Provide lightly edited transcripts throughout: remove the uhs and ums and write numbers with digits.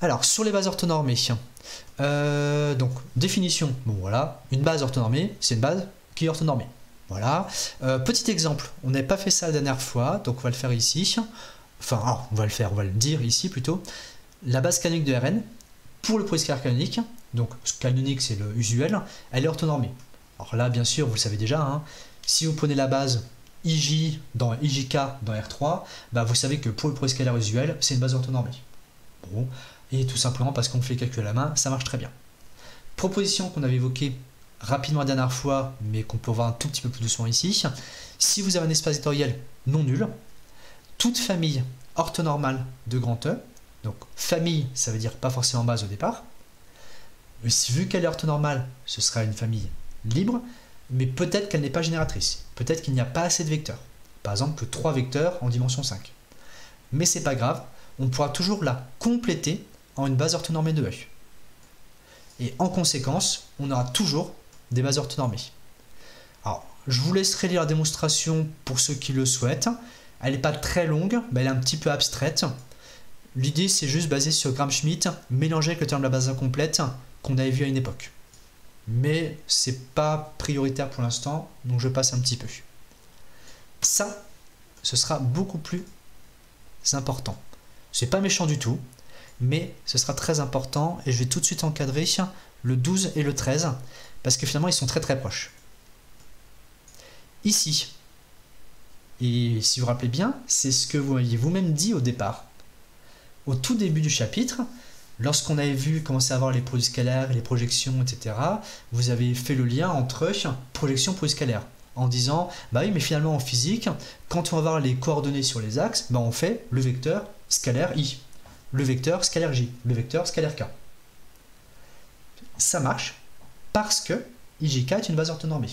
Alors, sur les bases orthonormées, donc définition, bon voilà, une base orthonormée, c'est une base qui est orthonormée. Voilà. Petit exemple, on n'avait pas fait ça la dernière fois, donc on va le faire ici. Enfin, on va le dire ici plutôt. La base canonique de Rn, pour le polyscalaire canonique, donc canonique c'est le usuel, elle est orthonormée. Alors là, bien sûr, vous le savez déjà, hein, si vous prenez la base IJ dans IJK dans R3, bah vous savez que pour le polyscalaire usuel, c'est une base orthonormée. Bon, et tout simplement parce qu'on fait le calcul à la main, ça marche très bien. Proposition qu'on avait évoquée rapidement la dernière fois, mais qu'on peut voir un tout petit peu plus doucement ici. Si vous avez un espace vectoriel non nul, toute famille orthonormale de grand E, donc famille, ça veut dire pas forcément base au départ, mais vu qu'elle est orthonormale, ce sera une famille libre, mais peut-être qu'elle n'est pas génératrice. Peut-être qu'il n'y a pas assez de vecteurs. Par exemple, que 3 vecteurs en dimension 5. Mais c'est pas grave, on pourra toujours la compléter en une base orthonormée de E. Et en conséquence, on aura toujours des bases orthonormées. Alors, je vous laisserai lire la démonstration pour ceux qui le souhaitent. Elle n'est pas très longue, mais elle est un petit peu abstraite. L'idée, c'est juste basé sur Gram-Schmidt, mélangé avec le terme de la base incomplète qu'on avait vu à une époque. Mais c'est pas prioritaire pour l'instant, donc je passe un petit peu. Ça, ce sera beaucoup plus important. C'est pas méchant du tout, mais ce sera très important et je vais tout de suite encadrer le 12 et le 13 parce que finalement ils sont très très proches. Ici, et si vous vous rappelez bien, c'est ce que vous m'aviez vous-même dit au départ. Au tout début du chapitre, lorsqu'on avait vu commencer à voir les produits scalaires, les projections, etc., vous avez fait le lien entre projection et produits scalaires en disant, bah oui, mais finalement en physique, quand on va voir les coordonnées sur les axes, bah on fait le vecteur scalaire I, le vecteur scalaire J, le vecteur scalaire K. Ça marche parce que IJK est une base orthonormée.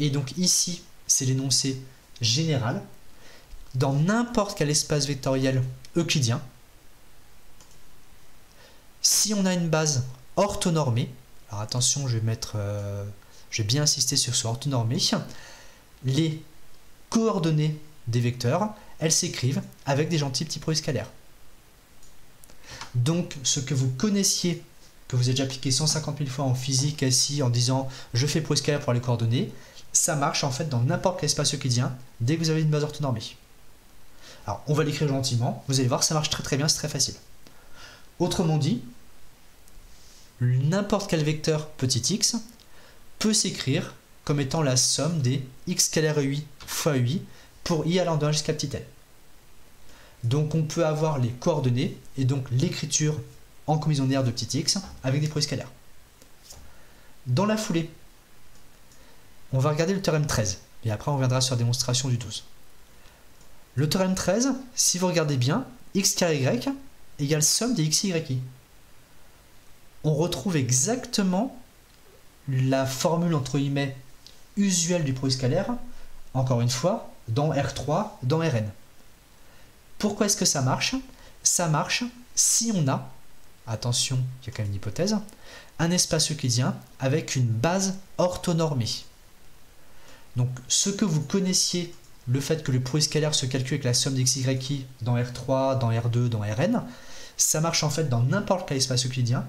Et donc ici, c'est l'énoncé général. Dans n'importe quel espace vectoriel euclidien, si on a une base orthonormée, alors attention, je vais bien insister sur ce orthonormé, les coordonnées des vecteurs, elles s'écrivent avec des gentils petits produits scalaires. Donc ce que vous connaissiez, que vous avez déjà appliqué 150 000 fois en physique ici en disant je fais produit scalaire pour les coordonnées, ça marche en fait dans n'importe quel espace euclidien dès que vous avez une base orthonormée. Alors on va l'écrire gentiment, vous allez voir ça marche très très bien, c'est très facile. Autrement dit, n'importe quel vecteur petit x peut s'écrire comme étant la somme des x scalaire EI fois EI pour i allant de 1 jusqu'à petit n. Donc on peut avoir les coordonnées et donc l'écriture en combinaison de petit x avec des produits scalaires. Dans la foulée, on va regarder le théorème 13 et après on reviendra sur la démonstration du 12. Le théorème 13, si vous regardez bien, x carré y égale somme des x, y, i. On retrouve exactement la formule entre guillemets usuelle du produit scalaire, encore une fois, dans R3, dans Rn. Pourquoi est-ce que ça marche? Ça marche si on a, attention, il y a quand même une hypothèse, un espace euclidien avec une base orthonormée. Donc ce que vous connaissiez, le fait que le produit scalaire se calcule avec la somme des x, y, i dans R3, dans R2, dans Rn, ça marche en fait dans n'importe quel espace euclidien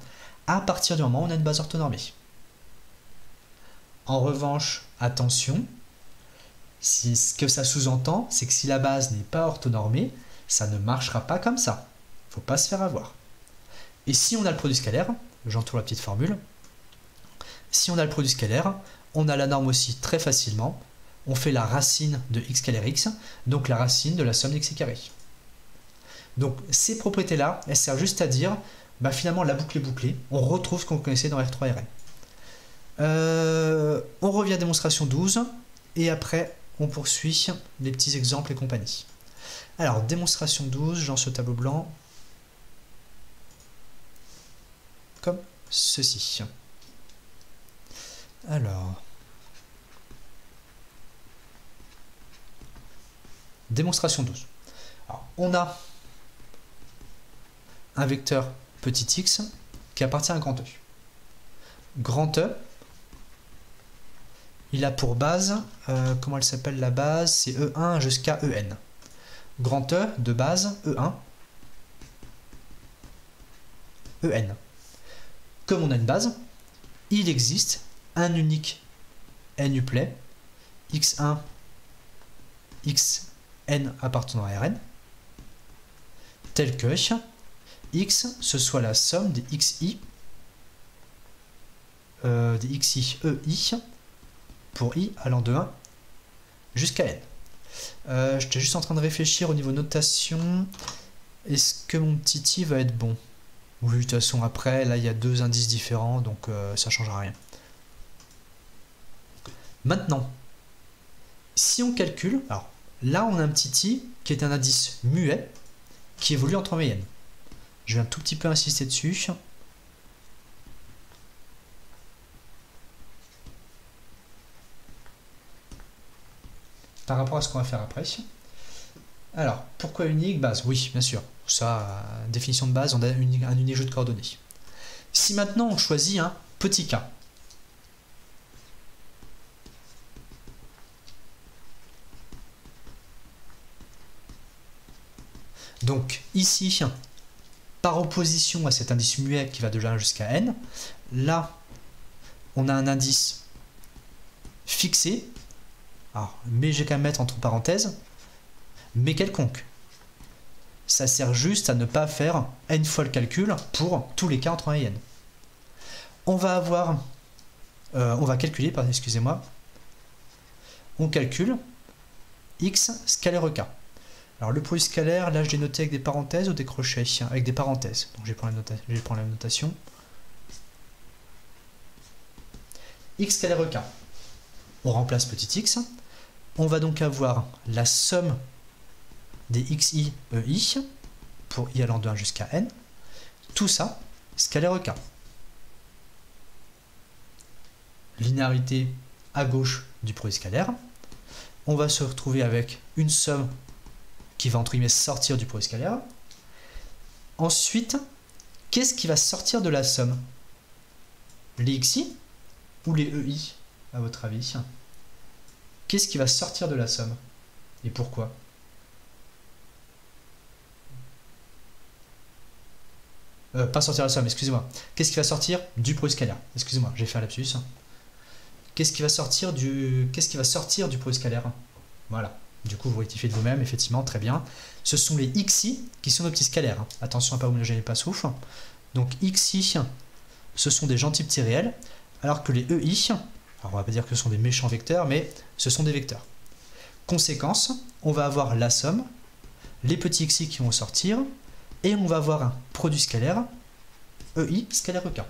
à partir du moment où on a une base orthonormée. En revanche, attention, ce que ça sous-entend, c'est que si la base n'est pas orthonormée, ça ne marchera pas comme ça. Il ne faut pas se faire avoir. Et si on a le produit scalaire, j'entoure la petite formule, si on a le produit scalaire, on a la norme aussi très facilement, on fait la racine de x scalaire x, donc la racine de la somme d'x carré. Donc ces propriétés-là, elles servent juste à dire, bah, finalement la boucle est bouclée, on retrouve ce qu'on connaissait dans R3 Rn. On revient à démonstration 12, et après on poursuit les petits exemples et compagnie. Alors, démonstration 12, j'en ce tableau blanc, comme ceci. Alors, démonstration 12. Alors, on a un vecteur petit x qui appartient à grand E. Grand E, il a pour base, comment elle s'appelle la base? C'est E1 jusqu'à En. Grand E de base, E1. en. Comme on a une base, il existe un unique n-uplet x1 xn appartenant à Rn, tel que x ce soit la somme des xi ei pour i allant de 1 jusqu'à n. J'étais juste en train de réfléchir au niveau notation. Est-ce que mon petit i va être bon? Oui, de toute façon, après, là, il y a deux indices différents, donc ça ne changera rien. Maintenant, si on calcule, alors là, on a un petit i qui est un indice muet qui évolue en 3 moyennes. Je vais un tout petit peu insister dessus. Par rapport à ce qu'on va faire après. Alors, pourquoi unique base? Oui, bien sûr. Ça, définition de base, on a un unique jeu de coordonnées. Si maintenant on choisit un petit k, donc ici, par opposition à cet indice muet qui va de 1 jusqu'à n, là, on a un indice fixé, alors, mais j'ai qu'à mettre entre parenthèses, mais quelconque. Ça sert juste à ne pas faire n fois le calcul pour tous les cas entre 1 et n. On va calculer, excusez-moi, on calcule x scalaire k. Alors le produit scalaire, là je l'ai noté avec des parenthèses ou des crochets? Avec des parenthèses. Donc je vais prendre la notation. X scalaire k. On remplace petit x. On va donc avoir la somme des xi ei pour i allant de 1 jusqu'à n. Tout ça, scalaire k. Linéarité à gauche du produit scalaire. On va se retrouver avec une somme qui va entre guillemets sortir du produit scalaire. Ensuite, qu'est-ce qui va sortir de la somme? Les xi ou les ei, à votre avis? Qu'est-ce qui va sortir de la somme? Et pourquoi? Pas sortir de la somme, excusez-moi. Qu'est-ce qui va sortir du produit scalaire? Excusez-moi, j'ai fait un lapsus. Qu'est-ce qui va sortir du produit scalaire? Voilà. Du coup, vous rectifiez de vous-même, effectivement, très bien. Ce sont les xi qui sont nos petits scalaires. Attention à ne pas vous mélanger les passoufs. Donc xi, ce sont des gentils petits réels, alors que les ei, alors on va pas dire que ce sont des méchants vecteurs, mais ce sont des vecteurs. Conséquence, on va avoir la somme, les petits xi qui vont sortir, et on va avoir un produit scalaire, ei scalaire k.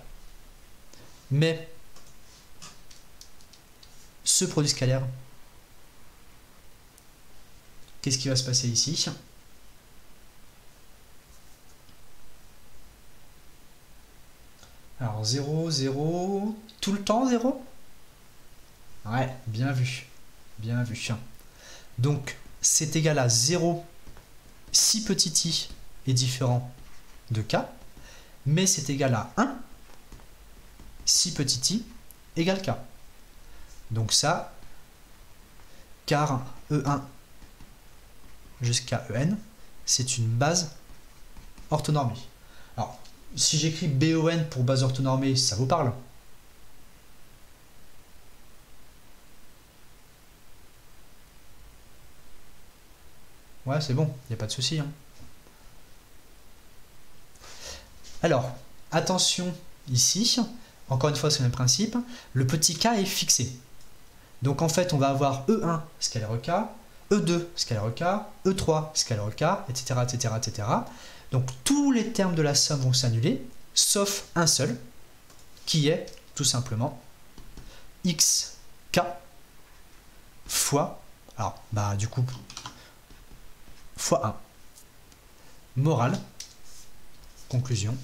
Mais ce produit scalaire, qu'est-ce qui va se passer ici? Alors 0, 0, tout le temps 0? Ouais, bien vu. Bien vu. Donc, c'est égal à 0 si petit i est différent de k, mais c'est égal à 1 si petit i égale k. Donc ça, car E1 jusqu'à En, c'est une base orthonormée. Alors, si j'écris BON pour base orthonormée, ça vous parle? Ouais, c'est bon, il n'y a pas de souci. Alors, attention ici, encore une fois, c'est le même principe, le petit k est fixé. Donc en fait, on va avoir E1 scalaire k, E2 scalaire k, E3 scalaire k, etc., etc., etc. Donc tous les termes de la somme vont s'annuler, sauf un seul, qui est tout simplement xk fois, alors bah du coup, fois 1. Morale, conclusion.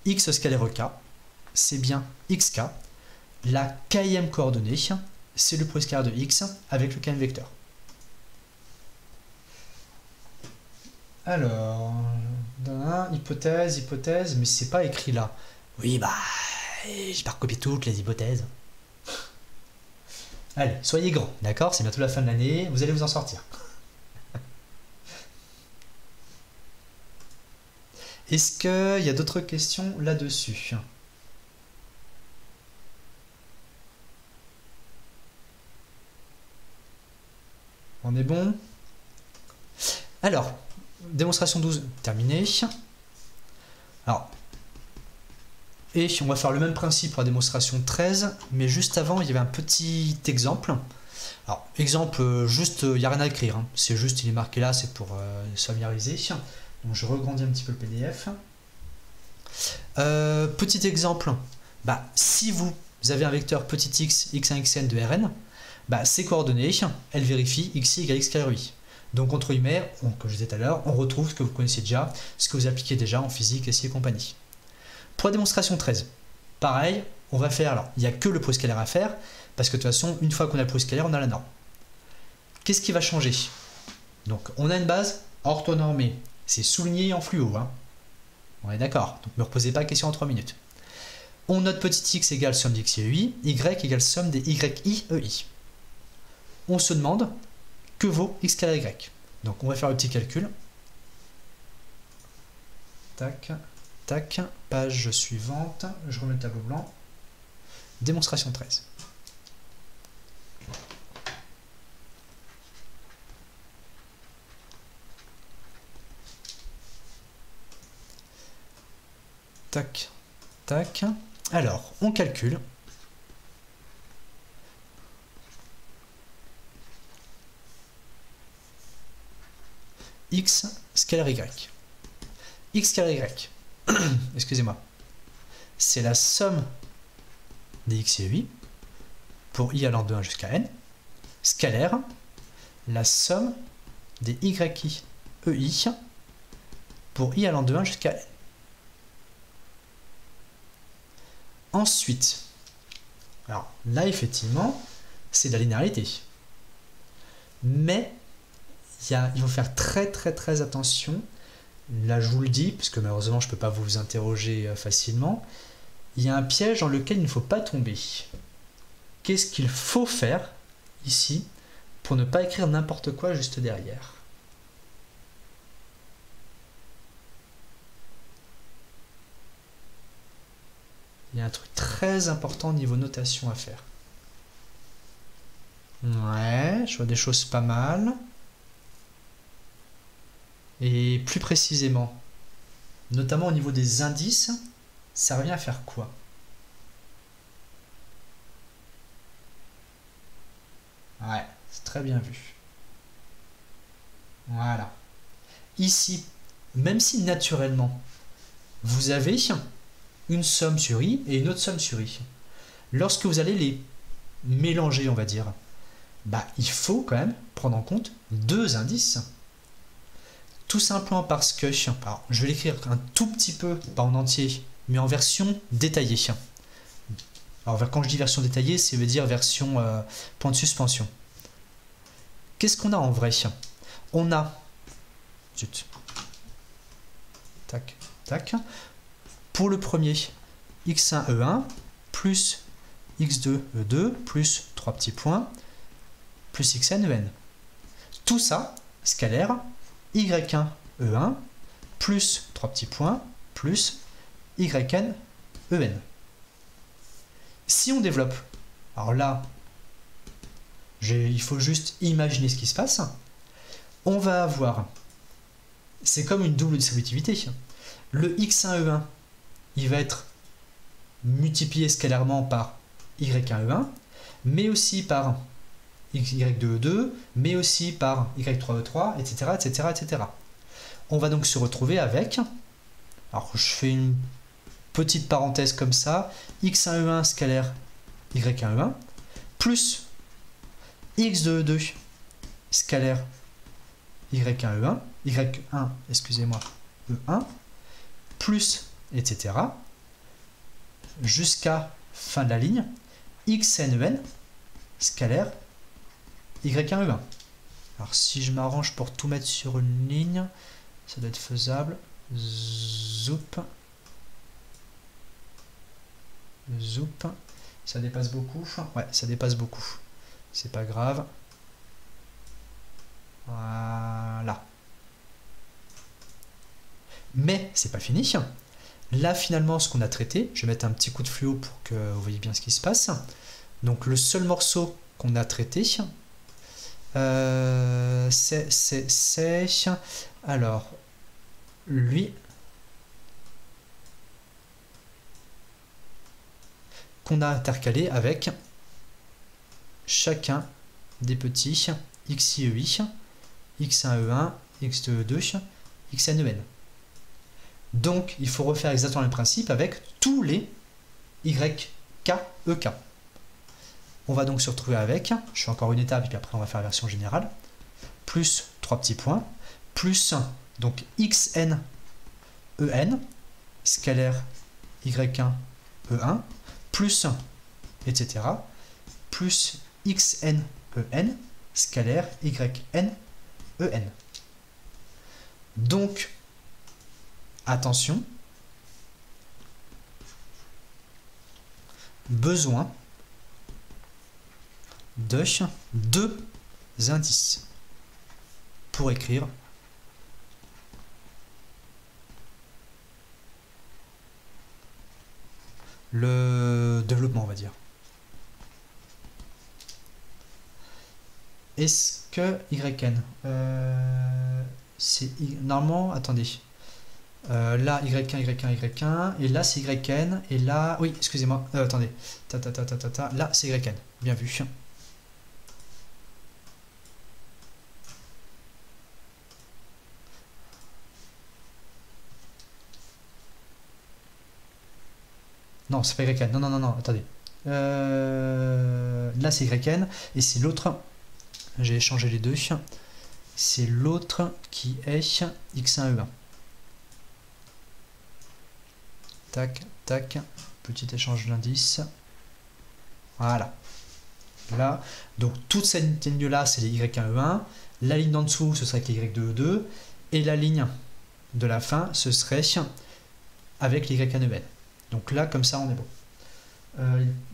X scalaire k, c'est bien xk. La kème coordonnée, c'est le produit scalaire de x avec le kème vecteur. Alors, hypothèse, mais c'est pas écrit là. Oui, bah, j'ai pas recopié toutes les hypothèses. Allez, soyez grands, d'accord? C'est bientôt la fin de l'année, vous allez vous en sortir. Est-ce qu'il y a d'autres questions là-dessus? On est bon? Alors, démonstration 12 terminée. Alors, et on va faire le même principe pour la démonstration 13, mais juste avant, il y avait un petit exemple. Alors, exemple, juste, il n'y a rien à écrire, hein. C'est juste, il est marqué là, c'est pour se familiariser. Donc, je regrandis un petit peu le PDF. Petit exemple, bah, si vous avez un vecteur petit x, x1, xn de Rn, bah, ces coordonnées, elles vérifient xi égale x carré i. Donc, entre guillemets, comme je disais tout à l'heure, on retrouve ce que vous connaissez déjà, ce que vous appliquez déjà en physique, SI et compagnie. Pour la démonstration 13, pareil, on va faire, alors, il n'y a que le pot scalaire à faire, parce que de toute façon, une fois qu'on a le pot scalaire, on a la norme. Qu'est-ce qui va changer? Donc, on a une base orthonormée. C'est souligné en fluo, hein. On est d'accord, donc ne me reposez pas la question en 3 minutes. On note petit x égale somme d'x et ei, y égale somme des yi, ei. On se demande que vaut x carré y. Donc on va faire le petit calcul. Tac, tac, page suivante, je remets le tableau blanc. Démonstration 13. Tac, tac. Alors, on calcule. X scalaire Y. X scalaire Y, excusez-moi, c'est la somme des x et i pour i allant de 1 jusqu'à n, scalaire, la somme des yi, ei pour i allant de 1 jusqu'à n. Ensuite, alors là effectivement, c'est de la linéarité. Mais il faut faire très attention. Là je vous le dis, parce que malheureusement je ne peux pas vous interroger facilement. Il y a un piège dans lequel il ne faut pas tomber. Qu'est-ce qu'il faut faire ici pour ne pas écrire n'importe quoi juste derrière? Il y a un truc très important au niveau notation à faire. Ouais, je vois des choses pas mal. Et plus précisément, notamment au niveau des indices, ça revient à faire quoi? Ouais, c'est très bien vu. Voilà. Ici, même si naturellement, vous avez une somme sur i et une autre somme sur i, lorsque vous allez les mélanger, on va dire, bah, il faut quand même prendre en compte deux indices. Tout simplement parce que, alors, je vais l'écrire un tout petit peu, pas en entier, mais en version détaillée. Alors quand je dis version détaillée, ça veut dire version point de suspension. Qu'est-ce qu'on a en vrai? On a, zut, tac, tac, pour le premier, x1 e1 plus x2 e2 plus 3 petits points plus xn en. Tout ça, scalaire, y1 e1 plus 3 petits points plus yn en. Si on développe, alors là, il faut juste imaginer ce qui se passe, on va avoir, c'est comme une double distributivité, le x1 e1, il va être multiplié scalairement par y1 e1, mais aussi par y2 e2, mais aussi par y3 e3, etc., etc., etc. On va donc se retrouver avec, alors je fais une petite parenthèse comme ça, x1 e1 scalaire y1 e1, plus x2 e2 scalaire y1 e1, y1, excusez-moi, e1, plus, etc., jusqu'à fin de la ligne, xn en scalaire y1 e1. Alors si je m'arrange pour tout mettre sur une ligne, ça doit être faisable. Zoup. Zoup. Ça dépasse beaucoup. Ouais, ça dépasse beaucoup. c'est pas grave. Voilà. Mais c'est pas fini. Là, finalement, ce qu'on a traité, je vais mettre un petit coup de fluo pour que vous voyez bien ce qui se passe. Donc, le seul morceau qu'on a traité, c'est... Alors, lui, qu'on a intercalé avec chacun des petits XIEI, X1E1, X2E2, XNEN. Donc, il faut refaire exactement le même principe avec tous les YKEK. On va donc se retrouver avec, je fais encore une étape et puis après on va faire la version générale, plus 3 petits points, plus donc XNEN, scalaire Y1, E1, plus, etc., plus XNEN, scalaire YN, EN. Donc, attention, besoin de 2 indices pour écrire le développement, on va dire. Est-ce que YN c'est normalement, attendez, là Y1, Y1, Y1, et là c'est YN, et là, oui, excusez-moi, attendez, là c'est YN, bien vu. Non, c'est pas YN, non, attendez. Là c'est YN, et c'est l'autre, j'ai échangé les deux, c'est l'autre qui est X1E1. Tac, tac, petit échange d'indices. Voilà. Là, donc toute cette ligne-là, c'est les Y1E1. La ligne d'en dessous, ce serait avec les Y2E2. Et la ligne de la fin, ce serait avec les YN. Donc là, comme ça, on est bon.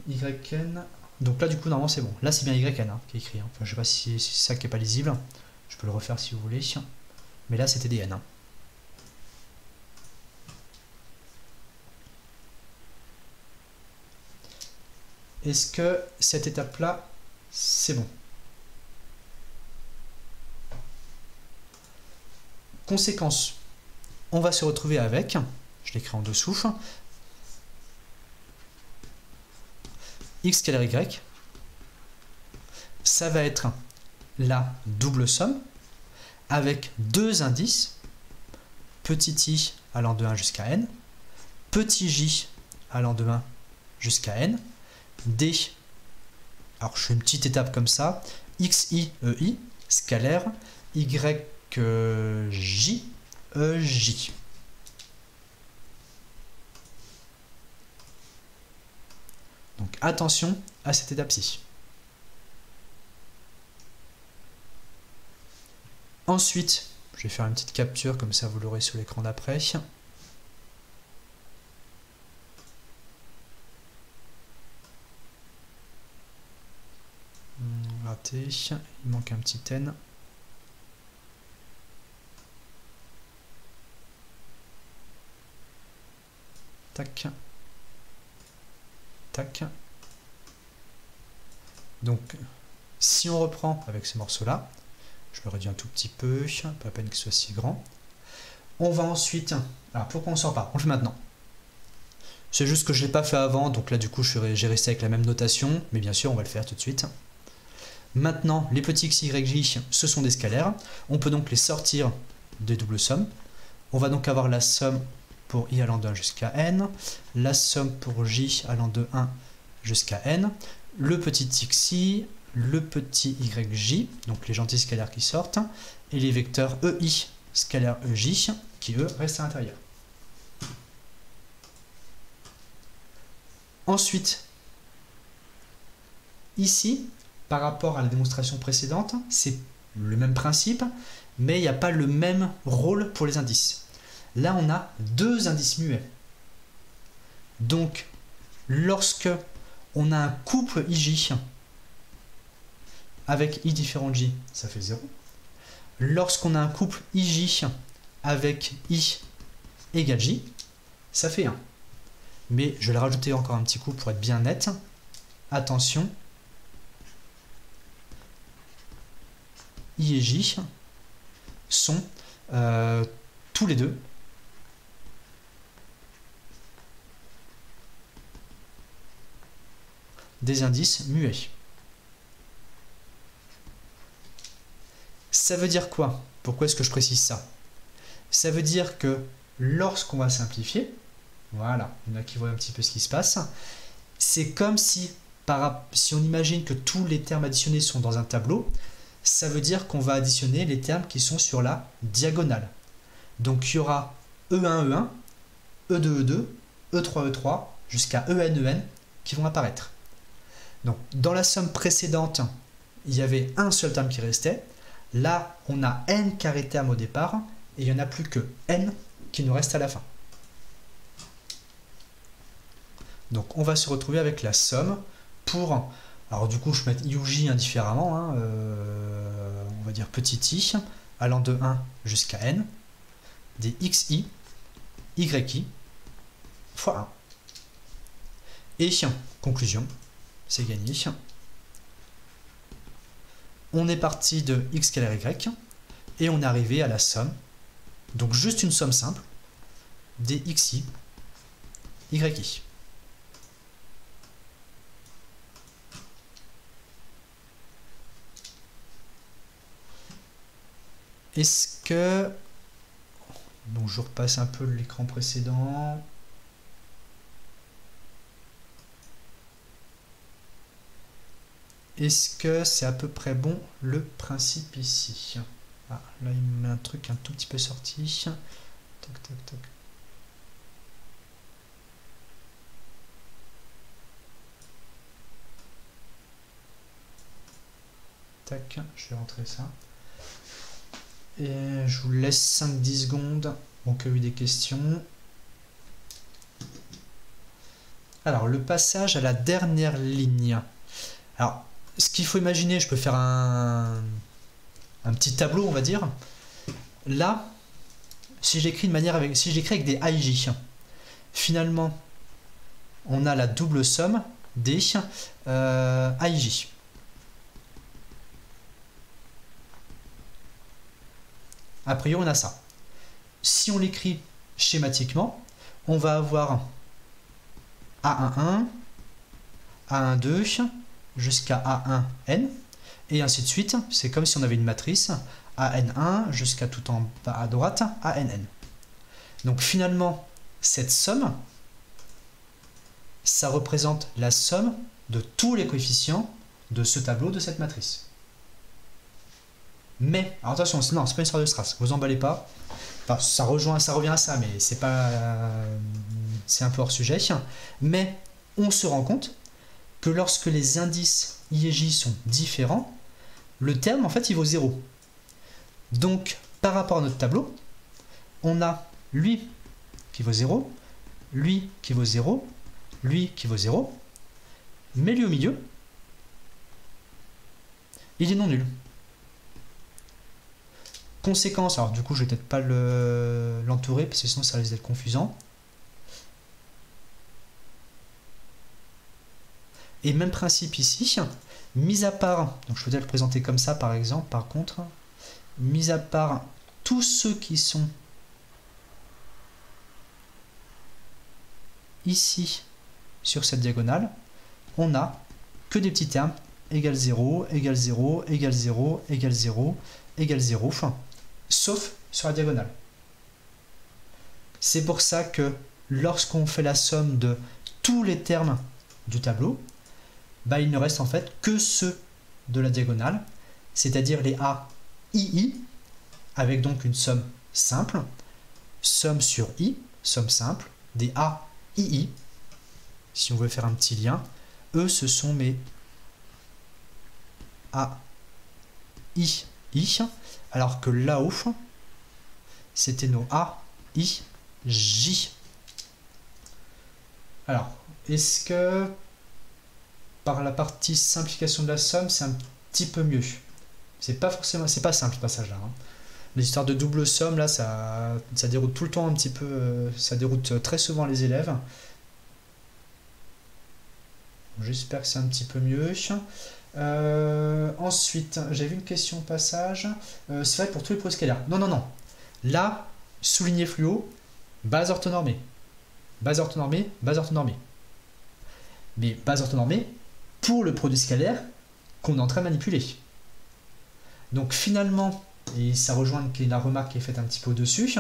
YN. Donc là, du coup, normalement, c'est bon. Là, c'est bien YN qui est écrit. Enfin, je sais pas si c'est ça qui n'est pas lisible. Je peux le refaire si vous voulez. Mais là, c'était des N. Est-ce que cette étape-là, c'est bon? Conséquence, on va se retrouver avec, je l'écris en dessous, X scalaire Y, ça va être la double somme avec 2 indices, petit i allant de 1 jusqu'à n, petit j allant de 1 jusqu'à n, d, alors je fais une petite étape comme ça, xi, ei, scalaire, y, j, ej. Donc attention à cette étape-ci. Ensuite, je vais faire une petite capture, comme ça vous l'aurez sur l'écran d'après. Raté, il manque un petit n. Tac. Tac. Donc, si on reprend avec ce morceau-là, je le réduis un tout petit peu, pas à peine qu'il soit si grand. On va ensuite... Alors, pourquoi on ne sort pas? On le fait maintenant. C'est juste que je ne l'ai pas fait avant, donc là, du coup, j'ai resté avec la même notation, mais bien sûr, on va le faire tout de suite. Maintenant, les petits x, y, j, ce sont des scalaires. On peut donc les sortir des doubles sommes. On va donc avoir la somme pour i allant de 1 jusqu'à n, la somme pour j allant de 1 jusqu'à n, le petit xi, le petit yj, donc les gentils scalaires qui sortent, et les vecteurs ei, scalaire ej, qui eux restent à l'intérieur. Ensuite, ici, par rapport à la démonstration précédente, c'est le même principe, mais il n'y a pas le même rôle pour les indices. Là, on a 2 indices muets. Donc, lorsque on a un couple IJ, avec I différent de J, ça fait 0. Lorsqu'on a un couple IJ avec I égale J, ça fait 1. Mais je vais le rajouter encore un petit coup pour être bien net. Attention, I et J sont tous les deux des indices muets. Ça veut dire quoi? Pourquoi est-ce que je précise ça? Ça veut dire que lorsqu'on va simplifier, voilà, il y en a qui voient un petit peu ce qui se passe, c'est comme si, si on imagine que tous les termes additionnés sont dans un tableau, ça veut dire qu'on va additionner les termes qui sont sur la diagonale. Donc il y aura E1, E1, E2, E2, E3, E3, jusqu'à EN, EN qui vont apparaître. Donc dans la somme précédente, il y avait un seul terme qui restait. Là, on a n carré termes au départ, et il n'y en a plus que n qui nous reste à la fin. Donc on va se retrouver avec la somme pour... Alors du coup, je vais mettre I ou J indifféremment, hein, on va dire petit i, allant de 1 jusqu'à n, des xi, yi, fois 1. Et conclusion, c'est gagné. On est parti de x égale y, et on est arrivé à la somme, donc juste une somme simple, des xi, yi. Est-ce que... Donc je repasse un peu l'écran précédent. Est-ce que c'est à peu près bon le principe ici? Ah, là il me met un truc un tout petit peu sorti. Toc, toc, toc. Tac, je vais rentrer ça. Et je vous laisse 5-10 secondes au cas où il y a des questions. Alors, le passage à la dernière ligne. Alors, ce qu'il faut imaginer, je peux faire un petit tableau, on va dire. Là, si j'écris de manière avec, si j'écris avec des AIJ, finalement, on a la double somme des AIJ. A priori, on a ça. Si on l'écrit schématiquement, on va avoir A11, A12 jusqu'à A1n, et ainsi de suite. C'est comme si on avait une matrice, AN1 jusqu'à tout en bas à droite, ANN. Donc finalement, cette somme, ça représente la somme de tous les coefficients de ce tableau, de cette matrice. Mais, alors attention, non, c'est pas une histoire de Strass, vous emballez pas. Enfin, ça revient à ça, mais c'est pas, c'est un peu hors sujet. Mais on se rend compte que lorsque les indices I et J sont différents, le terme en fait il vaut 0. Donc par rapport à notre tableau, on a lui qui vaut 0, lui qui vaut 0, lui qui vaut 0, mais lui au milieu, il est non nul. Conséquence, alors du coup je vais peut-être pas l'entourer parce que sinon ça risque d'être confusant. Et même principe ici, mis à part, donc je peux peut-être le présenter comme ça par exemple, par contre, mis à part tous ceux qui sont ici sur cette diagonale, on a que des petits termes égale 0, égale 0, égale 0, égale 0, égale 0, enfin, sauf sur la diagonale. C'est pour ça que lorsqu'on fait la somme de tous les termes du tableau, bah, il ne reste en fait que ceux de la diagonale, c'est-à-dire les A, II, avec donc une somme simple, somme sur I, somme simple, des A, II, si on veut faire un petit lien, eux ce sont mes A, I, alors que là-haut, c'était nos A, I, J. Alors, est-ce que par la partie simplification de la somme, c'est un petit peu mieux. C'est pas forcément, c'est pas simple ce passage-là. Hein. L'histoire de double somme, là, ça déroute tout le temps un petit peu, ça déroute très souvent les élèves. J'espère que c'est un petit peu mieux. Ensuite, j'avais une question au passage. C'est vrai pour tous les produits scalaires. Non, non, non. Là, souligné fluo, base orthonormée. Base orthonormée, base orthonormée. Mais base orthonormée pour le produit scalaire qu'on est en train de manipuler. Donc finalement, et ça rejoint la remarque qui est faite un petit peu au-dessus,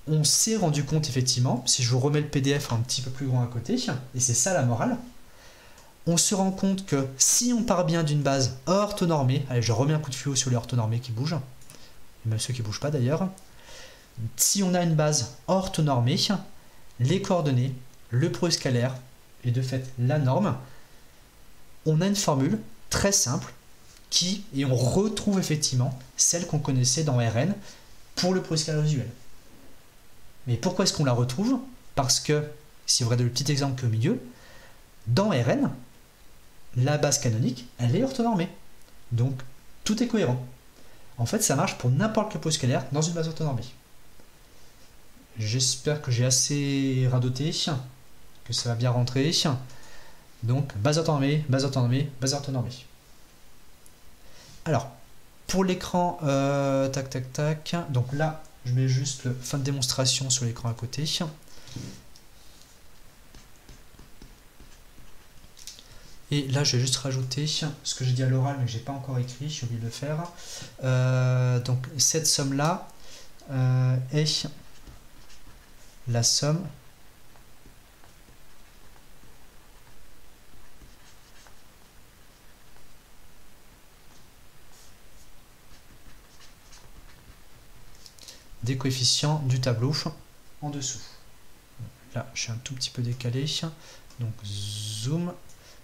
on s'est rendu compte effectivement, si je vous remets le PDF un petit peu plus grand à côté, et c'est ça la morale, on se rend compte que si on part bien d'une base orthonormée, allez je remets un coup de fluo sur les orthonormés qui bougent, et même ceux qui ne bougent pas d'ailleurs, si on a une base orthonormée, les coordonnées, le produit scalaire, et de fait la norme, on a une formule très simple et on retrouve effectivement celle qu'on connaissait dans Rn pour le produit scalaire usuel. Mais pourquoi est-ce qu'on la retrouve? Parce que, si vous regardez le petit exemple qui est au milieu, dans Rn, la base canonique, elle est orthonormée. Donc, tout est cohérent. En fait, ça marche pour n'importe quel produit scalaire dans une base orthonormée. J'espère que j'ai assez radoté, que ça va bien rentrer. Donc, base orthonormée, base orthonormée, base orthonormée. Alors, pour l'écran, tac, tac, tac. Donc là, je mets juste le fin de démonstration sur l'écran à côté. Et là, je vais juste rajouter ce que j'ai dit à l'oral, mais que je n'ai pas encore écrit, j'ai oublié de le faire. Donc, cette somme-là est la somme des coefficients du tableau en dessous. Là, je suis un tout petit peu décalé. Donc, zoom.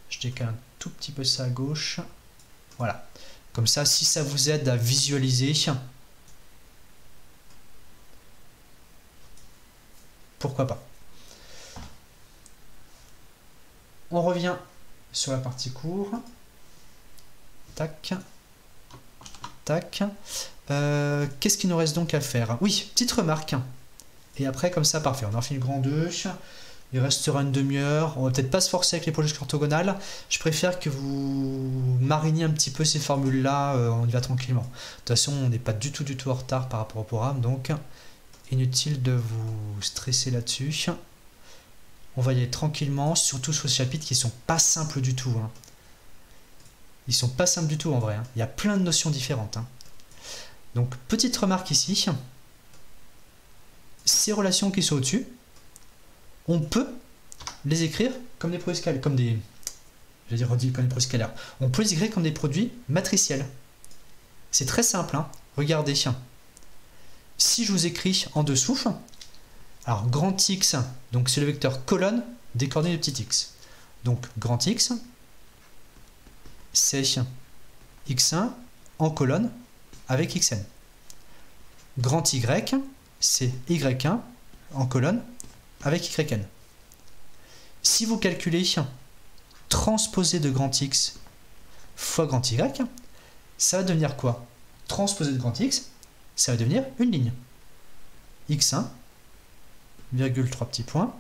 Je décale un tout petit peu ça à gauche. Voilà. Comme ça, si ça vous aide à visualiser, pourquoi pas. On revient sur la partie cours. Tac. Tac. Qu'est-ce qu'il nous reste donc à faire? Oui, petite remarque. Et après, comme ça, parfait. On en fait une grande 2. Il restera une demi-heure. On va peut-être pas se forcer avec les projections orthogonales. Je préfère que vous mariniez un petit peu ces formules-là. On y va tranquillement. De toute façon, on n'est pas du tout en retard par rapport au programme. Donc, inutile de vous stresser là-dessus. On va y aller tranquillement, surtout sur ces chapitres qui sont pas simples du tout. Hein. Ils sont pas simples du tout en vrai. Hein. Il y a plein de notions différentes. Hein. Donc, petite remarque ici. Ces relations qui sont au-dessus, on peut les écrire comme des produits scalaires, comme des produits scalaires. On peut les écrire comme des produits matriciels. C'est très simple. Hein. Regardez. Si je vous écris en dessous, alors grand X, donc c'est le vecteur colonne des coordonnées de petit x. Donc grand X, c'est x1 en colonne avec xn. Grand Y, c'est y1 en colonne avec yn. Si vous calculez transposé de grand X fois grand Y, ça va devenir quoi? Transposé de grand X, ça va devenir une ligne. x1, virgule 3 petits points,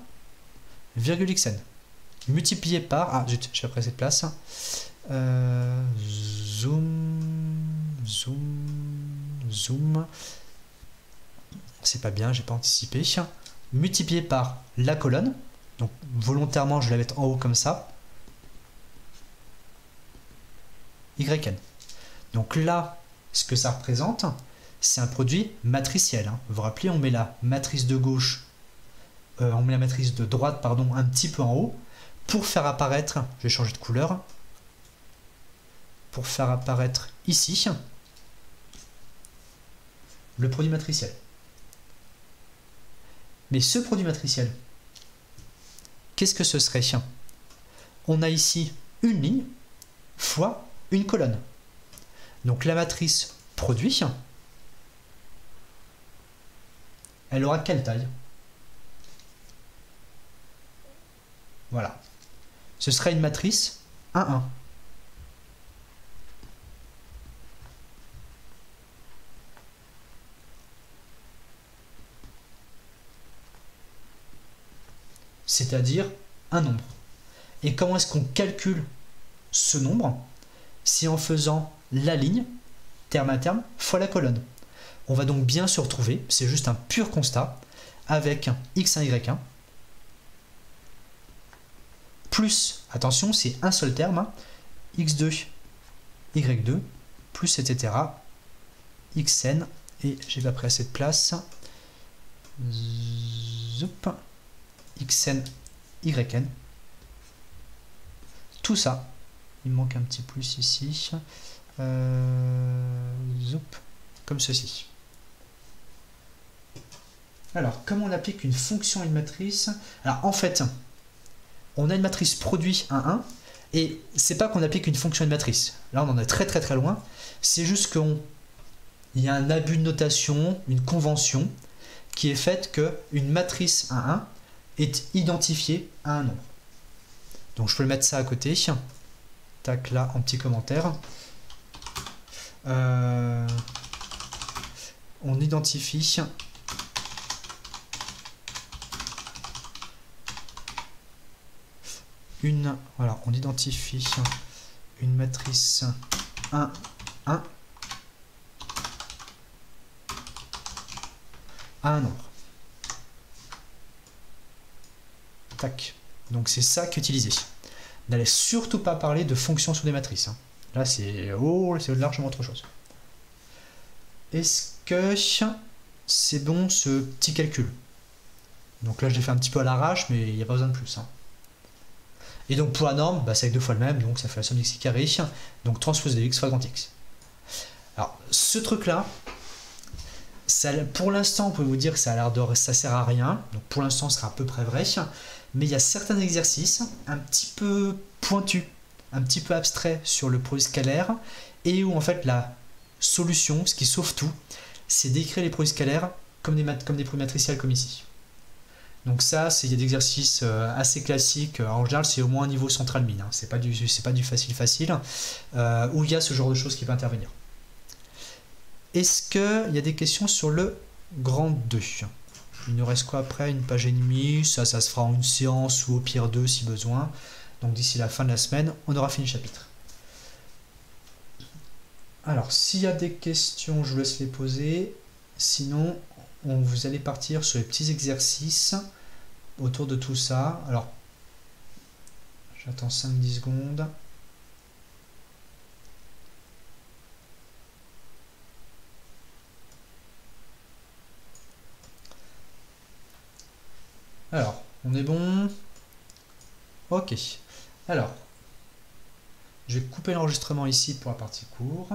virgule xn. Multiplié par... Ah, zut, j'ai pressé de place. Zoom. C'est pas bien, j'ai pas anticipé. Multiplié par la colonne. Donc, volontairement, je la vais en haut comme ça. yn. Donc là, ce que ça représente, c'est un produit matriciel. Hein. Vous vous rappelez, on met la matrice de gauche, on met la matrice de droite, pardon, un petit peu en haut, pour faire apparaître, je vais changer de couleur, pour faire apparaître ici le produit matriciel. Mais ce produit matriciel, qu'est-ce que ce serait? On a ici une ligne fois une colonne. Donc la matrice produit, elle aura quelle taille? Voilà. Ce serait une matrice 1, 1. c'est-à-dire un nombre. Et comment est-ce qu'on calcule ce nombre? C'est en faisant la ligne, terme à terme, fois la colonne. On va donc bien se retrouver, c'est juste un pur constat, avec x1, y1, plus, attention, c'est un seul terme, hein, x2, y2, plus, etc., xn, et j'ai pas pris assez de place, zoup, xn, yn, tout ça, il me manque un petit plus ici, zoup, comme ceci. Alors, comment on applique une fonction à une matrice? Alors, en fait, on a une matrice produit 1, 1, et c'est pas qu'on applique une fonction à une matrice. Là, on en est très très très loin. C'est juste qu'il y a un abus de notation, une convention, qui est faite qu'une matrice 1, 1 est identifiée à un nombre. Donc, je peux le mettre ça à côté. Tac, là, en petit commentaire. On identifie voilà, on identifie une matrice 1, 1 à un nombre. Tac. Donc c'est ça qu'utiliser. N'allez surtout pas parler de fonctions sur des matrices. Hein. Là c'est largement autre chose. Est-ce que c'est bon ce petit calcul? Donc là je l'ai fait un petit peu à l'arrache, mais il n'y a pas besoin de plus. Hein. Et donc pour la norme, bah, c'est avec 2 fois le même, donc ça fait la somme d'x carré, donc transpose de x fois grand x. Alors ce truc là, pour l'instant on peut vous dire que ça a l'air de ça sert à rien, donc pour l'instant ce sera à peu près vrai, mais il y a certains exercices un petit peu pointus, un petit peu abstraits sur le produit scalaire, et où en fait la solution, ce qui sauve tout, c'est d'écrire les produits scalaires comme des produits matriciels comme ici. Donc ça, il y a des exercices assez classiques. En général, c'est au moins un niveau central mine. Hein. C'est pas du facile, où il y a ce genre de choses qui peut intervenir. Est-ce qu'il y a des questions sur le grand 2? Il nous reste quoi après? Une page et demie. Ça se fera en une séance ou au pire 2 si besoin. Donc d'ici la fin de la semaine, on aura fini le chapitre. Alors, s'il y a des questions, je vous laisse les poser. Sinon, vous allez partir sur les petits exercices autour de tout ça. Alors, j'attends 5-10 secondes. Alors, on est bon? Ok. Alors, je vais couper l'enregistrement ici pour la partie cours.